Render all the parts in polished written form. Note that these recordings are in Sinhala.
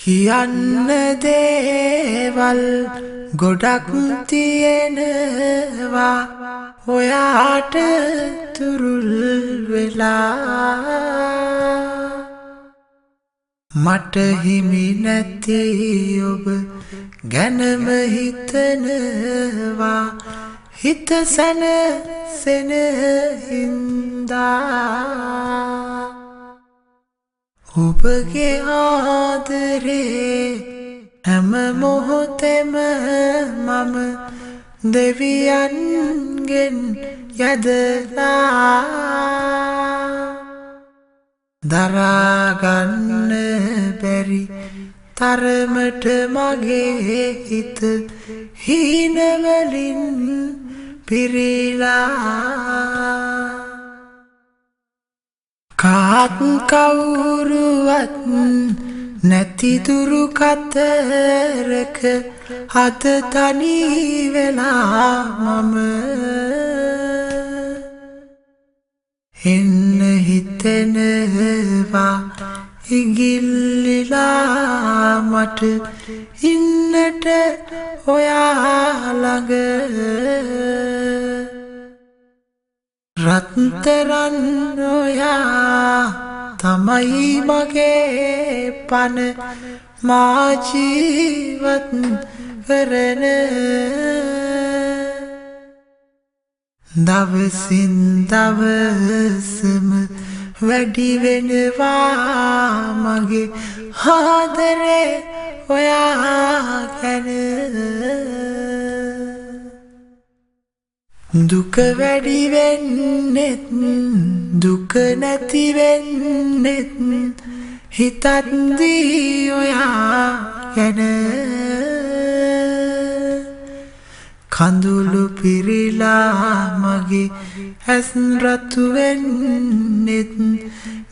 කියන්න දේවල් ගොඩක් තියෙනවා ඔයාට තුරුල් වෙලා මට හිමි නැති ඔබ ගැනම හිතනවා හිත සැනසෙන හින්දා ඔබගේ ආදරේ හැම මොහොතෙම මම දෙවියන්ගෙන් යදලා දරාගන්න බැරි තරමට මගේ හිත හීනවලින් පිරීලා කාත් කවුරුවත් නැති දුරු කතරක හත තනි වෙලා මම එන්න හිතෙනවා ඉගිල්ලිලා මට ඉන්නට ඔයා ළඟ රත්තරන් ඔයා තමයි මගේ පන මා ජීවත් කරන දවසින් දවසම වැඩි වෙනවා මගේ ආදරේ ඔයා ගැන දුක වැඩි වෙන්නෙත් දුක නැති වෙන්නෙත් හිතද්දී ඔයා ගැන කඳුළු පිරීලා මගේ ඇස් රතු වෙන්නෙත්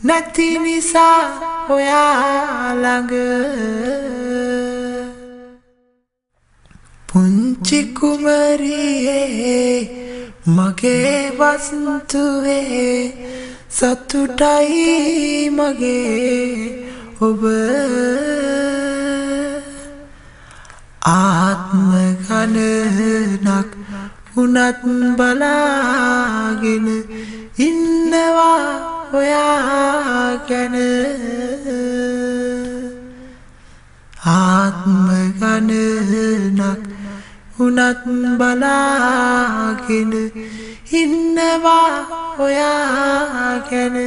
නැති නිසා ඔයා ළඟ පුංචි කුමරියේ මගේ වස්තුවේ සතුටයි මගේ ඔබ ආත්ම ගණනක් උනත් බලාගෙන ඉන්නවා ඔයා ගැන ආත්ම ගණනක් උනත් බලාගෙන ඉන්නවා ඔයා ගැන